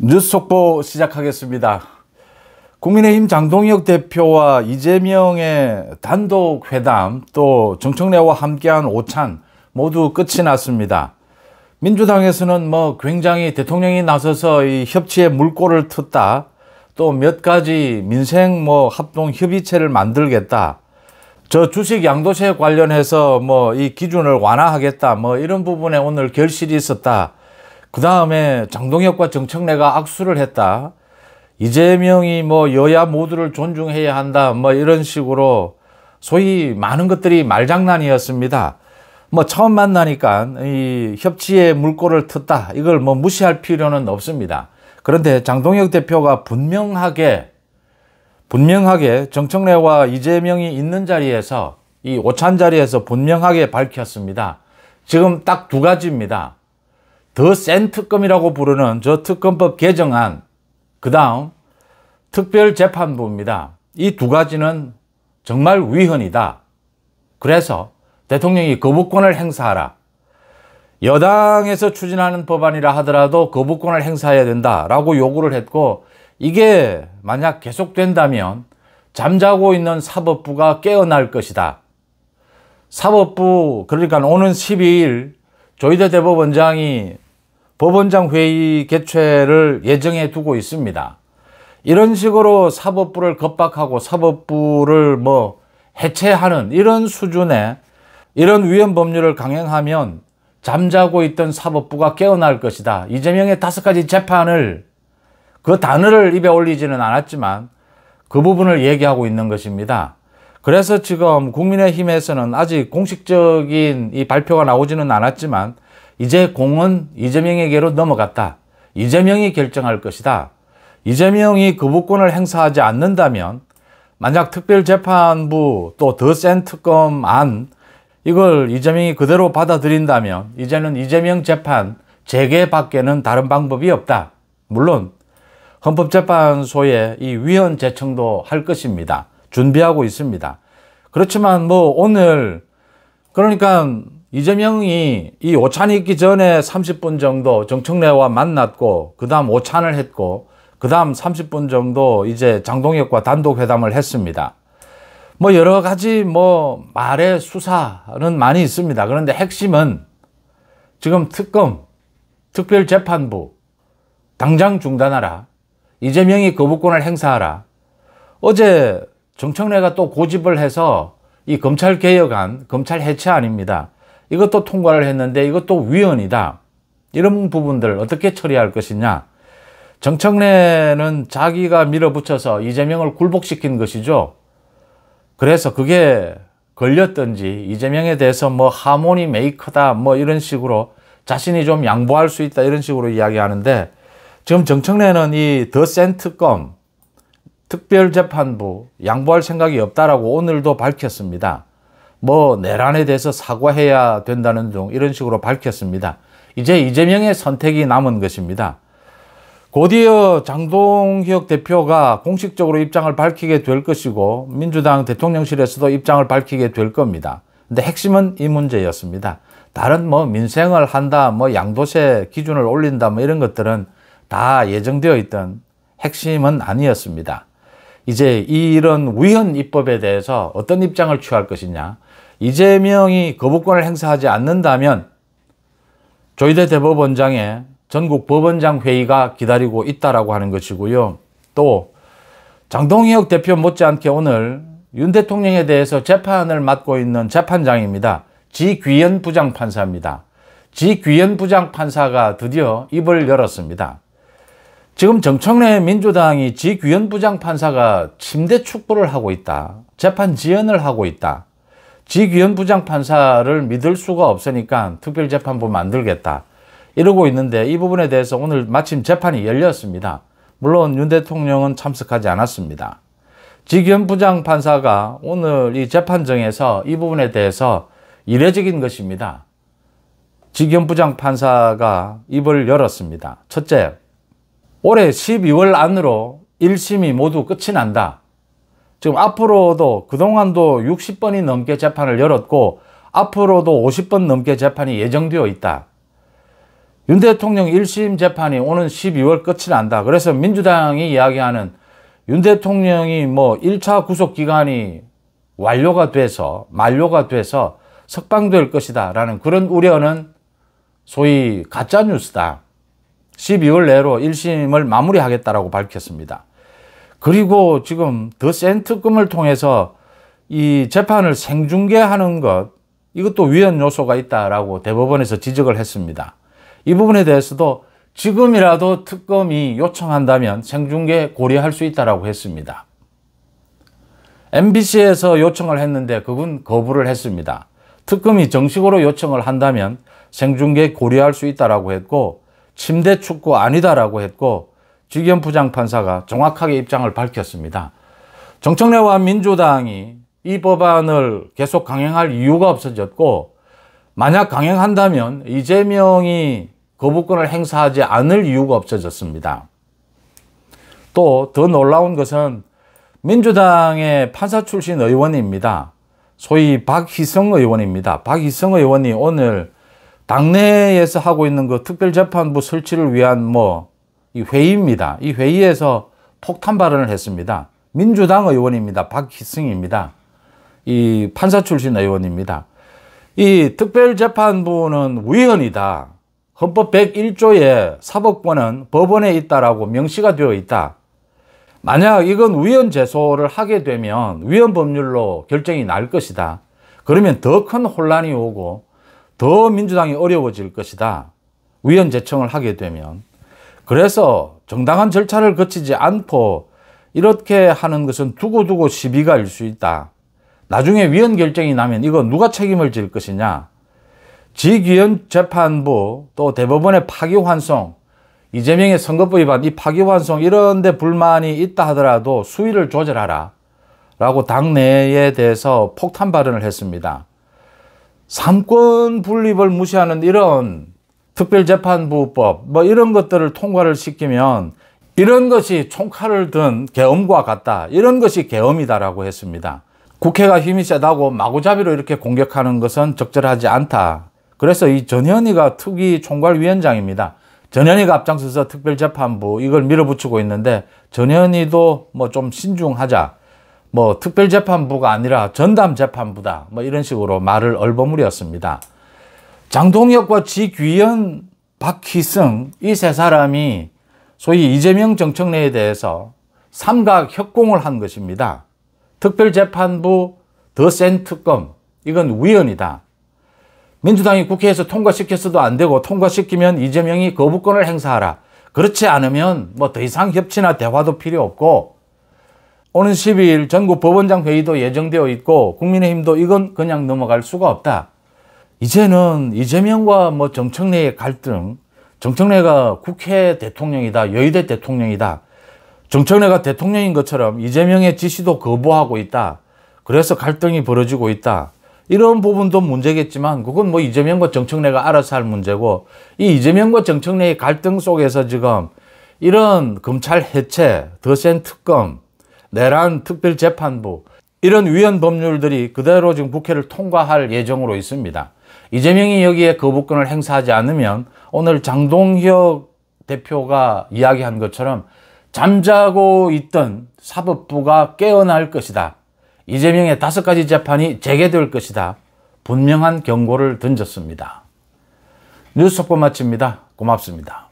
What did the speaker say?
뉴스 속보 시작하겠습니다. 국민의힘 장동혁 대표와 이재명의 단독 회담, 또 정청래와 함께한 오찬 모두 끝이 났습니다. 민주당에서는 굉장히 대통령이 나서서 이 협치에 물꼬를 텄다, 또 몇 가지 민생 합동 협의체를 만들겠다, 저 주식 양도세 관련해서 이 기준을 완화하겠다, 이런 부분에 오늘 결실이 있었다. 그 다음에 장동혁과 정청래가 악수를 했다. 이재명이 여야 모두를 존중해야 한다. 이런 식으로 소위 많은 것들이 말장난이었습니다. 처음 만나니까 이 협치에 물꼬를 텄다, 이걸 무시할 필요는 없습니다. 그런데 장동혁 대표가 분명하게 정청래와 이재명이 있는 자리에서, 이 오찬 자리에서 분명하게 밝혔습니다. 지금 딱 두 가지입니다. 더 센 특검이라고 부르는 저 특검법 개정안, 그 다음 특별재판부입니다. 이 두 가지는 정말 위헌이다. 그래서 대통령이 거부권을 행사하라. 여당에서 추진하는 법안이라 하더라도 거부권을 행사해야 된다라고 요구를 했고, 이게 만약 계속된다면 잠자고 있는 사법부가 깨어날 것이다. 사법부, 그러니까 오는 12일 조희대 대법원장이 법원장 회의 개최를 예정해 두고 있습니다. 이런 식으로 사법부를 겁박하고 사법부를 해체하는 이런 수준의 이런 위헌 법률을 강행하면 잠자고 있던 사법부가 깨어날 것이다. 이재명의 5가지 재판을, 그 단어를 입에 올리지는 않았지만 그 부분을 얘기하고 있는 것입니다. 그래서 지금 국민의힘에서는 아직 공식적인 이 발표가 나오지는 않았지만 이제 공은 이재명에게로 넘어갔다. 이재명이 결정할 것이다. 이재명이 거부권을 행사하지 않는다면, 만약 특별재판부 또 더 센 특검안, 이걸 이재명이 그대로 받아들인다면 이제는 이재명 재판 재개밖에는 다른 방법이 없다. 물론 헌법재판소에 이 위헌 제청도 할 것입니다. 준비하고 있습니다. 그렇지만 오늘, 그러니까 이재명이 이 오찬이 있기 전에 30분 정도 정청래와 만났고, 그 다음 오찬을 했고, 그 다음 30분 정도 이제 장동혁과 단독 회담을 했습니다. 여러 가지 말의 수사는 많이 있습니다. 그런데 핵심은 지금 특검, 특별재판부 당장 중단하라. 이재명이 거부권을 행사하라. 어제 정청래가 또 고집을 해서 이 검찰개혁안, 검찰 해체안입니다. 이것도 통과를 했는데 이것도 위헌이다. 이런 부분들 어떻게 처리할 것이냐. 정청래는 자기가 밀어붙여서 이재명을 굴복시킨 것이죠. 그래서 그게 걸렸던지 이재명에 대해서 하모니 메이커다 이런 식으로 자신이 좀 양보할 수 있다, 이런 식으로 이야기하는데, 지금 정청래는 이 더 센 특검, 특별재판부 양보할 생각이 없다라고 오늘도 밝혔습니다. 내란에 대해서 사과해야 된다는 등 이런 식으로 밝혔습니다. 이제 이재명의 선택이 남은 것입니다. 곧이어 장동혁 대표가 공식적으로 입장을 밝히게 될 것이고, 민주당 대통령실에서도 입장을 밝히게 될 겁니다. 근데 핵심은 이 문제였습니다. 다른 민생을 한다, 양도세 기준을 올린다, 이런 것들은 다 예정되어 있던 핵심은 아니었습니다. 이제 이런 위헌 입법에 대해서 어떤 입장을 취할 것이냐. 이재명이 거부권을 행사하지 않는다면 조희대 대법원장의 전국 법원장 회의가 기다리고 있다라고 하는 것이고요. 또 장동혁 대표 못지않게 오늘 윤 대통령에 대해서 재판을 맡고 있는 재판장입니다. 지귀현 부장판사입니다. 지귀현 부장판사가 드디어 입을 열었습니다. 지금 정청래 민주당이 지귀현 부장판사가 침대 축구를 하고 있다, 재판 지연을 하고 있다, 지귀현 부장판사를 믿을 수가 없으니까 특별재판부 만들겠다, 이러고 있는데, 이 부분에 대해서 오늘 마침 재판이 열렸습니다. 물론 윤 대통령은 참석하지 않았습니다. 지귀현 부장판사가 오늘 이 재판정에서 이 부분에 대해서 이례적인 것입니다. 지귀현 부장판사가 입을 열었습니다. 첫째, 올해 12월 안으로 1심이 모두 끝이 난다. 지금 앞으로도 그동안도 60번이 넘게 재판을 열었고 앞으로도 50번 넘게 재판이 예정되어 있다. 윤 대통령 1심 재판이 오는 12월 끝이 난다. 그래서 민주당이 이야기하는 윤 대통령이 뭐 1차 구속 기간이 만료가 돼서 석방될 것이다 라는 그런 우려는 소위 가짜뉴스다. 12월 내로 1심을 마무리하겠다라고 밝혔습니다. 그리고 지금 더 센 특검을 통해서 이 재판을 생중계하는 것, 이것도 위헌 요소가 있다라고 대법원에서 지적을 했습니다. 이 부분에 대해서도 지금이라도 특검이 요청한다면 생중계 고려할 수 있다라고 했습니다. MBC에서 요청을 했는데 그건 거부를 했습니다. 특검이 정식으로 요청을 한다면 생중계 고려할 수 있다라고 했고, 침대 축구 아니다라고 했고, 주기현 부장판사가 정확하게 입장을 밝혔습니다. 정청래와 민주당이 이 법안을 계속 강행할 이유가 없어졌고, 만약 강행한다면 이재명이 거부권을 행사하지 않을 이유가 없어졌습니다. 또 더 놀라운 것은 민주당의 판사 출신 의원입니다. 소위 박희성 의원입니다. 박희성 의원이 오늘 당내에서 하고 있는 그 특별재판부 설치를 위한 이 회의입니다. 이 회의에서 폭탄 발언을 했습니다. 민주당 의원입니다. 박희성입니다. 이 판사 출신 의원입니다. 이 특별재판부는 위헌이다. 헌법 101조에 사법권은 법원에 있다라고 명시가 되어 있다. 만약 이건 위헌 제소를 하게 되면 위헌 법률로 결정이 날 것이다. 그러면 더 큰 혼란이 오고 더 민주당이 어려워질 것이다. 위헌 제청을 하게 되면. 그래서 정당한 절차를 거치지 않고 이렇게 하는 것은 두고두고 시비가 일 수 있다. 나중에 위헌 결정이 나면 이거 누가 책임을 질 것이냐. 지기현 재판부 또 대법원의 파기환송, 이재명의 선거법 위반, 이 파기환송 이런 데 불만이 있다 하더라도 수위를 조절하라 라고 당내에 대해서 폭탄 발언을 했습니다. 삼권 분립을 무시하는 이런 특별재판부법 이런 것들을 통과를 시키면 이런 것이 총칼을 든 계엄과 같다. 이런 것이 계엄이다라고 했습니다. 국회가 힘이 세다고 마구잡이로 이렇게 공격하는 것은 적절하지 않다. 그래서 이 전현희가 특위 총괄위원장입니다. 전현희가 앞장서서 특별재판부 이걸 밀어붙이고 있는데 전현희도 좀 신중하자. 특별재판부가 아니라 전담재판부다. 이런 식으로 말을 얼버무렸습니다. 장동혁과 지귀현, 박희성 이 세 사람이 소위 이재명 정청래에 대해서 삼각 협공을 한 것입니다. 특별재판부 더 센 특검 이건 위헌이다. 민주당이 국회에서 통과시켰어도 안 되고 통과시키면 이재명이 거부권을 행사하라. 그렇지 않으면 더 이상 협치나 대화도 필요 없고 오는 12일 전국 법원장 회의도 예정되어 있고 국민의힘도 이건 그냥 넘어갈 수가 없다. 이제는 이재명과 정청래의 갈등, 정청래가 국회 대통령이다. 여의대 대통령이다. 정청래가 대통령인 것처럼 이재명의 지시도 거부하고 있다. 그래서 갈등이 벌어지고 있다. 이런 부분도 문제겠지만 그건 이재명과 정청래가 알아서 할 문제고 이 이재명과 정청래의 갈등 속에서 지금 이런 검찰 해체, 더 센 특검, 내란 특별재판부 이런 위헌 법률들이 그대로 지금 국회를 통과할 예정으로 있습니다. 이재명이 여기에 거부권을 행사하지 않으면 오늘 장동혁 대표가 이야기한 것처럼 잠자고 있던 사법부가 깨어날 것이다. 이재명의 5가지 재판이 재개될 것이다. 분명한 경고를 던졌습니다. 뉴스 속보 마칩니다. 고맙습니다.